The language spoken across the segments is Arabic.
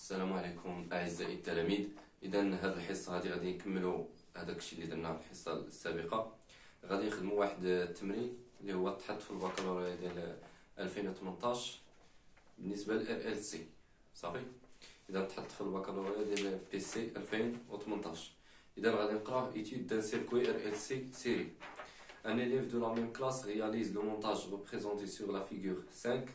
السلام عليكم اعزائي التلاميذ. اذا هذه الحصه هذه غادي نكملوا هذاك الشيء اللي درناه في الحصه السابقه. غادي نخدموا واحد التمرين اللي هو تحط في البكالوريا ديال 2018 بالنسبه لل ال سي. صافي، اذا تحط في البكالوريا ديال بي سي 2018. اذا غادي نقراه étude d'un circuit RLC série. Un élève de la même classe réalise le montage représenté sur la figure 5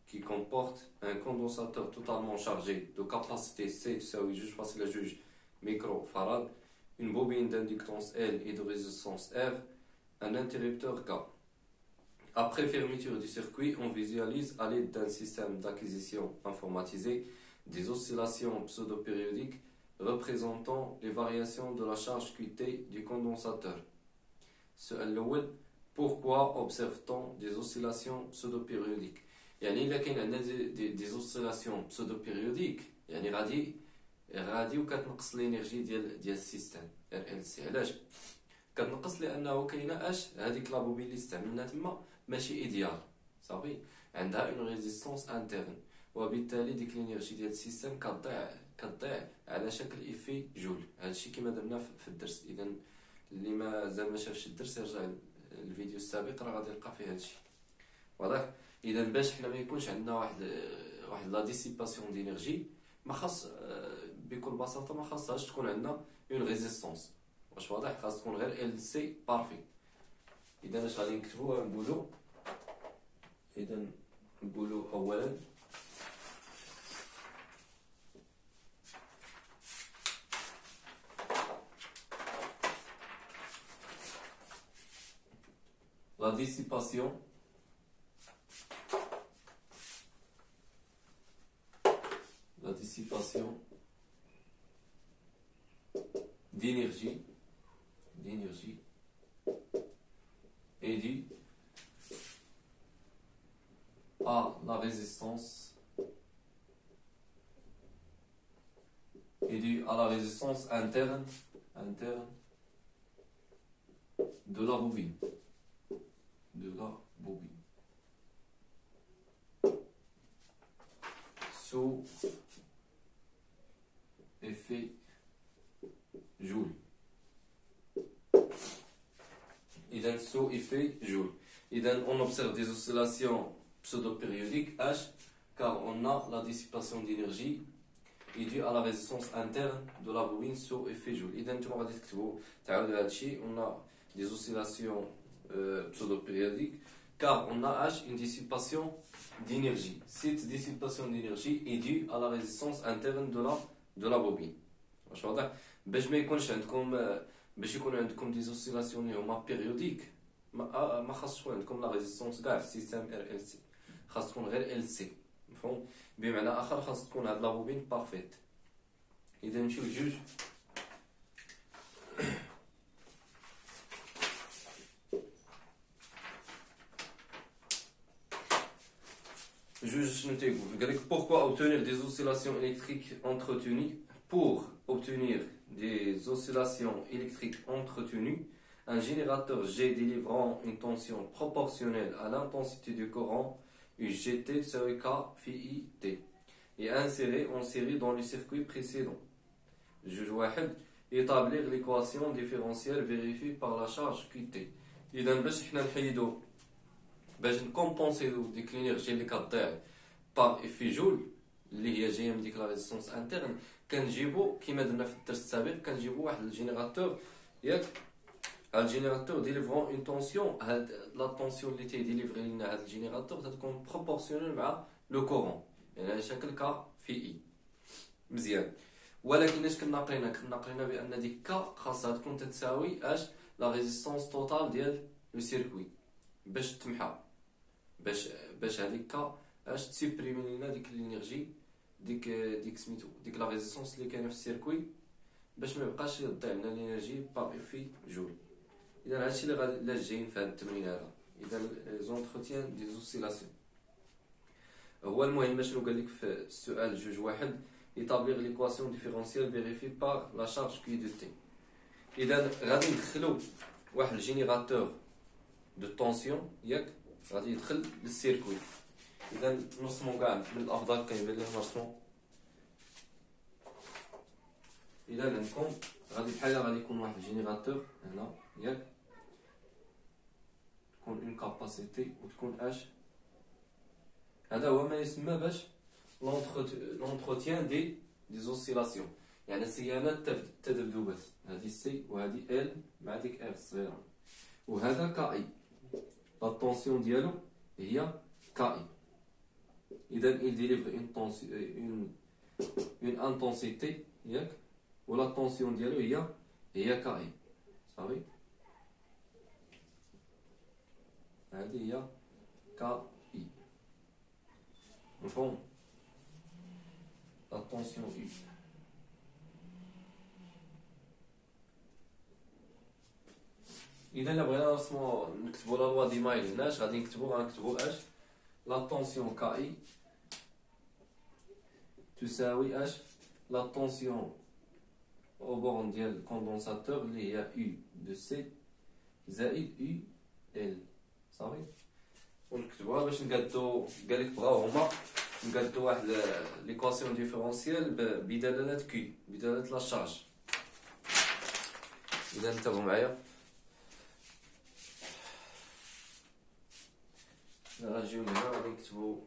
qui comporte un condensateur totalement chargé de capacité C تساوي 2.2 microfarad, une bobine d'inductance L et de résistance R, un interrupteur K. Après fermeture du circuit, on visualise à l'aide d'un système d'acquisition informatisé des oscillations pseudo-périodiques représentant les variations de la charge QT du condensateur. السؤال الأول: pourquoi observe-t-on des oscillations pseudo-périodiques؟ يعني إلا كاين عندنا دي زوسيلاسيون بسودو بيريوديك، يعني غادي وكتنقص لينيرجي ديال السيستم ار ال سي. علاش كتنقص؟ لانه كاينه هذيك لابوبين اللي استعملنا تما ماشي ايديال. صافي، عندها اون ريزيستونس انترن، وبالتالي ديك لينيرجي ديال السيستم كتضيع على شكل ايفي جول. هادشي كما درنا في الدرس. اذا اللي مازال ما شافش الدرس يرجع الفيديو السابق، راه غادي يلقى فيه هادشي واضح. اذا باش حنا ما يكونش عندنا واحد لا ديسيباسيون دينيرجي، ما خاص بكل بساطه ما خاصهاش تكون عندنا اون ريزيستونس. واش واضح؟ خاص تكون غير ال سي بارفي. اذا اش غادي نكتبوا؟ نقولوا اولا la dissipation d'énergie est due à la résistance interne de la bobine. Sous effet Joule. Sous effet Joule. On observe des oscillations pseudo-périodiques H, car on a la dissipation d'énergie est due à la résistance interne de la bobine sous effet Joule. On a des oscillations pseudo-périodiques car on a H une dissipation d'énergie. Cette dissipation d'énergie est due à la résistance interne de la bobine. واش واضح؟ باش ما يكونش عندكم باش يكون عندكم دي زوسيلاسيون اللي هما بيريوديك، ما خاصش تكون عندكم لا ريزيستونس كاع في السيستم ار ال سي، خاص تكون غير ال سي. مفهوم؟ بمعنى اخر خاص تكون هاد لا بوبين بارفيت. اذا نمشيو لجوج. Pourquoi obtenir des oscillations électriques entretenues? Pour obtenir des oscillations électriques entretenues, un générateur G délivrant une tension proportionnelle à l'intensité du courant UGT tsawi K phi T est inséré en série dans le circuit précédent. Juge 1: établir l'équation différentielle vérifiée par la charge QT. إذا باش حنا نحيدو باش نكومبونسيو ديك لينيرجي اللي كتضيع بار افي جول اللي هي جايه من ديك لا ريزيستونس انترن، كنجيبو كيما درنا في الدرس السابق، كنجيبو واحد الجينيراتور. ياك هاد الجينيراتور ديليفرون اون طونسيون، هاد لا طونسيون اللي تيديليفري لنا هاد الجينيراتور تتكون بروبورسيونيل مع لو كورون، يعني على شكل كا في اي. مزيان. ولكن اش كنا قرينا بان ديك كا خاصها تكون تتساوي اش لا ريزيستونس توتال ديال لو سيركوي باش تمحى، باش هذيك كا اش تسيبريمي لنا ديك الانرجي ديك سميتو ديك لا ريزيستونس اللي كاينه في السيركوي، باش ما يبقاش يضيع لنا الانرجي بار افي جول. اذا هادشي اللي غادي جايين في هذا التمرين هذا. اذا زونتروتيان دي زوسيلاسيون هو المهم. شنو قال لك في السؤال جوج 1: établir l'équation différentielle vérifiée par la charge Q de T. اذا غادي ندخلو واحد الجينيراتور دو طونسيون، ياك غادي يدخل للسيركوي. اذا نرسمو كاع من الافضل، كيبان لي نرسمو اذا عندكم غادي بحال غادي يكون واحد الجينيراتور هنا ياك، تكون اون كاباسيتي وتكون اش. هذا هو ما يسمى باش لونتروتيان دي زوسيلاسيون، يعني الصيانه التذبذبات. هذه سي وهذه ال مع ديك اف الصغيره، وهذا كاي لا طونسيون ديالو هي كاي. اذا il délivre une intensité ياك، ولا طونسيون ديالو هي كاي صافي. هذه هي كاي مفهوم. لا طونسيون اي اذا الا بغينا نرسمو نكتبو لا لوا دي ما يلزمناش، غادي غنكتبو اش لا طونسيون كاي تساوي اش لا طونسيون او بورن ديال الكوندونساتور اللي هي يو دو سي زائد يو ال صافي. ونكتبوها باش نقادو قالك بغاو هما نقادو واحد ليكواسيون ديفيرونسيال بدلاله كي بدلاله لا شارج. اذا انتبهوا معايا، نرجعو لهنا غادي نكتبو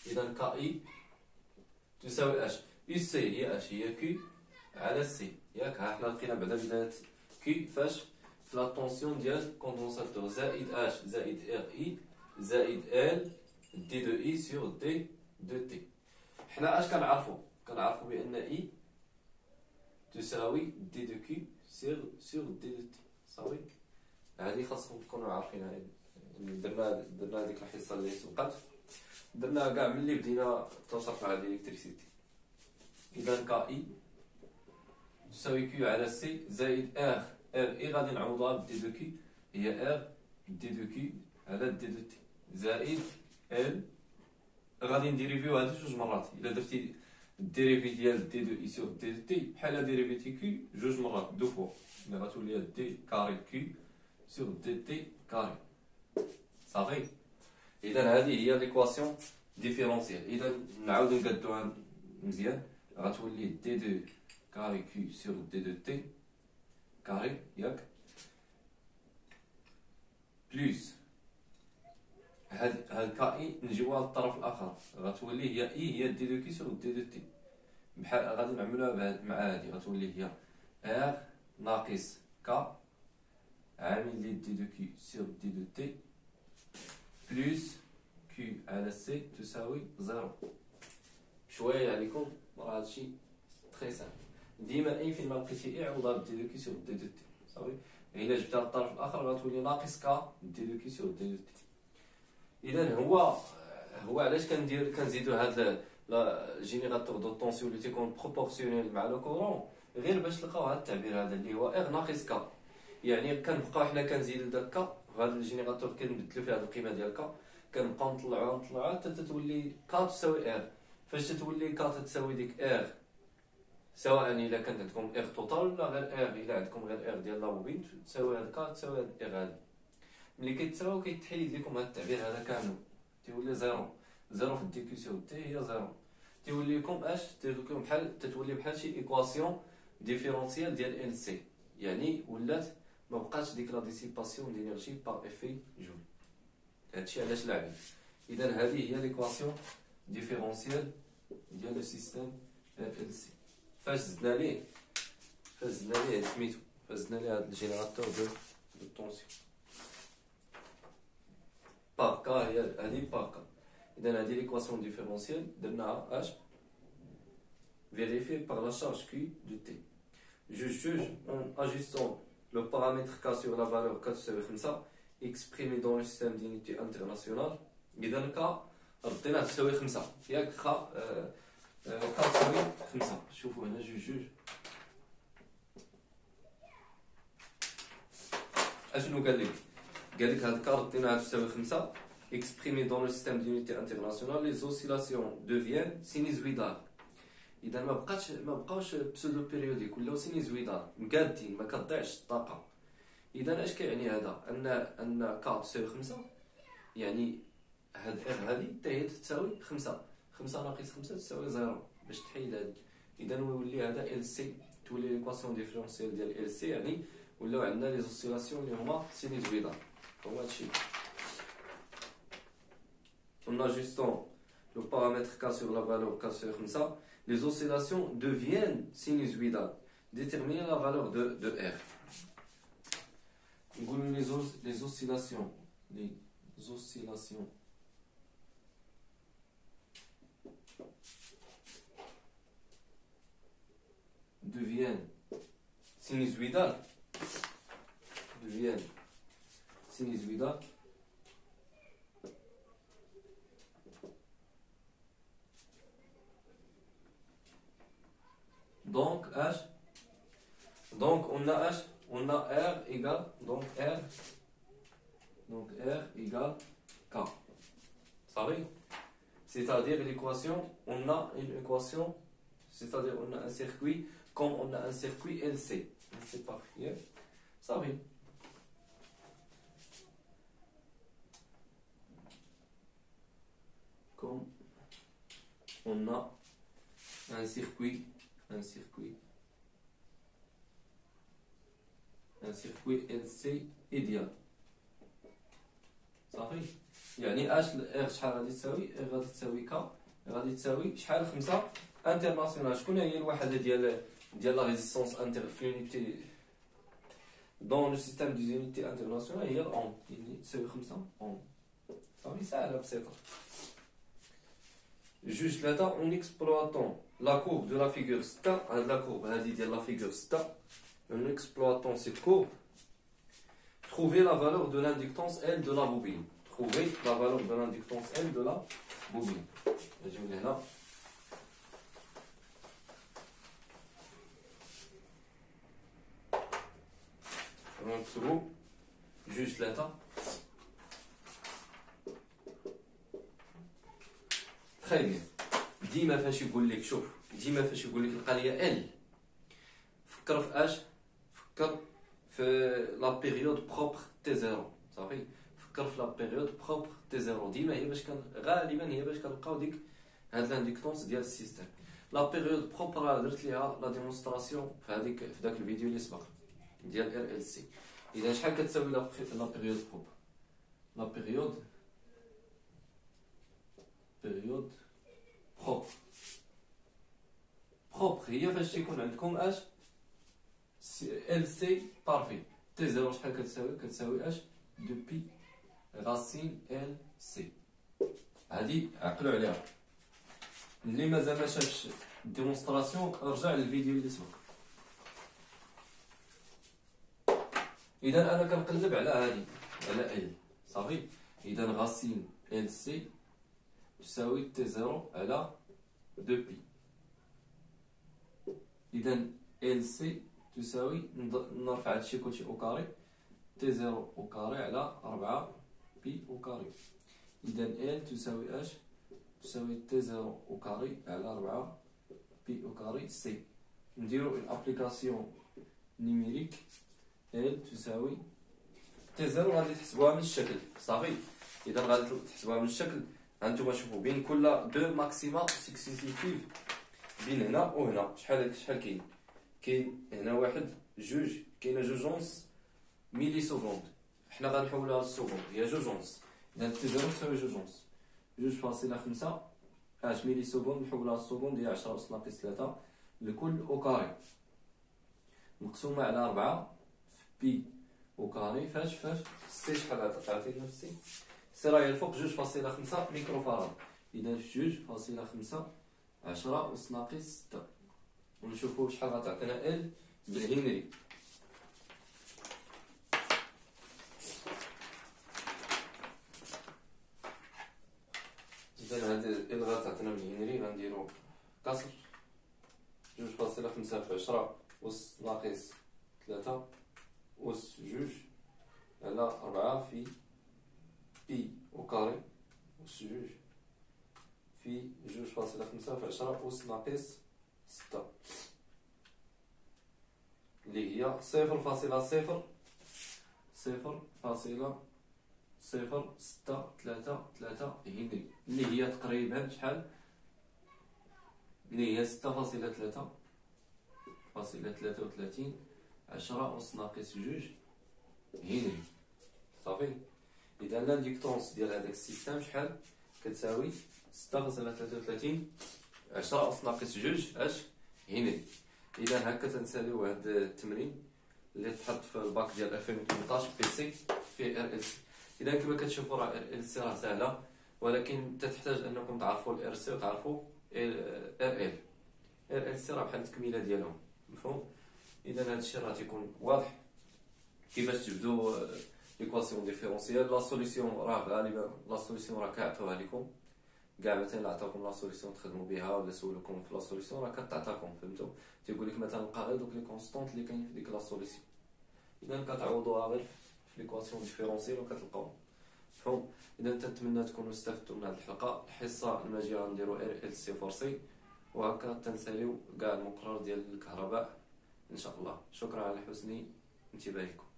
اذا كاي تساوي اش يو سي هي اش هي كي على سي ياك. ها حنا لقينا بعدا بدايه كي فاش في لا طونسيون ديال كوندونساتور زائد اش زائد ار اي زائد ال دي دو اي سور دي دو تي. حنا اش كنعرفو بان اي تساوي دي دو كي سور دي دو تي صافي. هذه خاصكم تكونوا عارفينها. درنا ديك الحصه اللي سبقت، درنا كاع ملي بدينا التوصيف مع الالكتريسيتي. اذا كاي تساوي كيو على سي زائد ار اي غادي نعوضها بدي دو كي هي ار دي دو كي على دي دو تي زائد ال غادي نديريفيو هادو جوج مرات. الا درتي الديريفي ديال دي دو اي سور دي دو تي بحال ديريفيتي كي جوج مرات دو فوا، اللي غتولي دي كاري كي سور دي تي كاري صافي. اذا هذه هي ليكواسيون ديفيرونسيال. اذا نعاودو نقادوها مزيان، غتولي دي دو كاري كي سور دي دو تي كاري ياك بلوس هاد كاي نجيوها للطرف الاخر غتولي هي اي هي دي دو كي سور دي دو تي. بحال غادي نعملوها مع هادي غتولي هي ار ناقص كا عامل لي دي دو كي سور دي دو تي بلوس كي على سي تساوي زيرو. شويه عليكم راه هادشي تري سامبل. ديما اي فين ما لقيتي اي عوضها بدي دو كي سور دي دو تي صافي. الا جبتها للطرف الاخر غتولي ناقص كا دي دو كي سور دي دو تي. اذا هو علاش كنزيدو هاد الجينيراتور دو طونسيون اللي تيكون بروبورسيونيل مع لو كورون، غير باش نلقاو هاد التعبير هذا اللي هو ار ناقص كا. يعني كنبقاو حنا كنزيدو داك كا في هاد الجينيراتور كنبدلو فيه هاد القيمه ديال كا، كنبقاو نطلعوها حتى تتولي كا تساوي ار. فاش تتولي كا تساوي ديك ار سواء الا كانت عندكم ار توتال ولا غير ار، الا عندكم غير ار ديال لابوبين تساوي هاد كا تساوي هاد ار هادي. ملي كيتساويو كيتحيد لكم هاد التعبير هذا كامل تيولي زيرو في دي كي سور تي هي زيرو. تيولي لكم اش تتولي بحال شي ايكواسيون ديفيرونسيال ديال ال سي، يعني ولات ما بقاتش ديك لا ديسيباسيون دينيرجي بار افي جول. هادشي علاش لعبت. اذا هذه هي ليكواسيون ديفيرونسيال ديال لو سيستيم ال سي. فاش زدنا ليه سميتو فاش زدنا ليه هاد الجينيراتور دو طونسيون بار كا هي هادي بار كا. اذا هادي ليكواسيون ديفيرونسيال درناها اش vérifié par la charge Q de T. Je juge en ajustant le paramètre K sur la valeur K تساوي 5 exprimé dans le système d'unité internationale. إذا K ردينا تساوي 5 ياك K تساوي 5. شوفوا هنا je juge اشنو قال لك هاد K رديناها تساوي 5 exprimé dans le système d'unité internationale les oscillations deviennent sinusoïdales. اذا ما بقاوش بسودو بيريوديك ولاو سينيزويدال مقادين ما كتضيعش الطاقه. اذا اش كيعني هذا؟ ان كا تساوي 5 يعني هاد ار هادي حتى هي تساوي 5 ناقص 5 تساوي 0 باش تحيد هادي. اذا يولي هذا ال سي تولي ليكواسيون ديفيرونسيال ديال ال سي، يعني ولاو عندنا لي زوسيلاسيون اللي هما سينيزويدال. هو هادشي. En ajustant le paramètre K sur la valeur K sur 5, les oscillations deviennent sinusoïdales. Déterminer la valeur de R. Les oscillations deviennent sinusoïdales. Donc H, donc on a H, on a R égale, donc R égale K. Ça va? C'est-à-dire l'équation, on a une équation, c'est-à-dire on a un circuit, comme on a un circuit LC. C'est parfait. Ça va? Comme on a un circuit LC idéal. صافي. يعني اش ار شحال غادي تساوي؟ ار غادي تساوي ك غادي تساوي شحال؟ 5 انترناسيونال. شكون هي الوحده ديال لا ريزيستانس انتر في لونيتي دون لو سيستيم دي زونيتي انترناسيونال؟ هي الاوم، يعني تساوي 5 اوم. صافي ساهله بسيطه. جوج 3 اون اكسبلواتون لا كورب دو لا فيغور 6. هاد لا كورب هادي ديال لا فيغور 6 اون اكسبلواتون سيت كورب. Trouver la valeur de l'inductance L de la bobine. Trouver la valeur de l'inductance L de la bobine. Je vais là. On juste là. Très bien. ديما فاش يقول لك شوف، ديما فاش يقول لك القضيه L، فكر في اش؟ فكر في لا بيريود بروبر تي زيرو. صافي، فكر في لا بيريود بروبر تي زيرو. ديما هي باش غالبا هي باش كنلقاو ديك هاد لانديكتونس ديال السيستم. لا بيريود بروبر درت ليها لا ديمونستراسيون في داك الفيديو اللي سبق ديال ار ال سي. اذا شحال كتساوي لا بيريود بروبر؟ لا بيريود بروبر هي فاش تيكون عندكم اش ال سي بارفي. تي زيرو شحال كتساوي؟ كتساوي اش دو بي راسين ال سي. هادي عقلوا عليها. اللي مازال ما شافش الديمونستراسيون رجع للفيديو اللي سبق. اذا انا كنقلب على هادي، على ال. صافي، اذا راسين ال سي تساوي تي زيرو على دو بي. اذا ال سي تساوي، نرفع هادشي كلشي او كاري، تي زيرو او كاري على 4 بي او كاري. اذا ال تساوي اش؟ تساوي تي زيرو او كاري على 4 بي او كاري سي. نديرو اون ابليكاسيون نيميريك. ال تساوي تي زيرو غادي تحسبوها من الشكل. صافي، اذا غادي تحسبوها من الشكل. هانتوما شوفوا بين كل دو ماكسيما سكسيسيتيف، بين هنا وهنا شحال كاين؟ كاين هنا واحد جوج، كاينه جوج اونص ميلي سكوند. حنا غنحولوها للسكوند، هي جوج اونص. اذا تي زيرو تساوي جوج اونص، 2.5 اش ميلي سكوند نحولوها للسكوند هي 10 أس ناقص 3 لكل او كاري، مقسومه على 4 في بي او كاري. فاش سي شحال عطيتنا في سي؟ سي راهي الفوق 2.5 ميكرو فاراد. اذا 2.5 10 أس ناقص 6. ونشوفوا شحال غتعطينا ال بالهنري. اذا هاد ال غتعطينا بالهنري غنديرو كسر 2.5 في 10 أس ناقص 3 أس 2 على 4 في بي او كاري أس 2 في 2.5 في 10 أس ناقص 6 اللي هي 0.0 0.063 هنري، اللي هي تقريبا شحال؟ اللي هي 6.3 فاصلة 33 10 أس ناقص جوج هنري. صافي. إذا لانديكتونس ديال هذاك السيستم شحال كتساوي 6.33 10 أس ناقص جوج هنري. إذا هكا تنساليو هاد التمرين اللي تحط في الباك ديال 2018 بي سي فيه ار ال سي. إذا كما كتشوفوا راه ار ال سي راه ساهلة، ولكن تحتاج أنكم تعرفوا الار سي وتعرفوا ار ال سي راه بحال التكملة ديالهم. مفهوم؟ إذا هادشي راه تيكون واضح كيفاش تبدو ليكواسيون ديفيرونسيال. لا سوليسيون راه غالبا لا سوليسيون راه كيعطيوها لكم كاع. مثلا عطاوكم لا سوليسيون تخدموا بها ولا سولوكم في لا سوليسيون راه كتعطاكم، فهمتوا؟ تيقول لك مثلا لقى غير دوك لي كونستونط اللي كاين في ديك لا سوليسيون، اذا كتعوضوها غير في ليكواسيون ديفيرونسيال وكتلقاوهم. مفهوم؟ اذا تنتمنى تكونوا استفدتوا من هذه الحلقه. الحصه الماجيه غنديروا ار ال سي فورسي، وهكا تنساليو كاع المقرر ديال الكهرباء ان شاء الله. شكرا على حسن انتباهكم.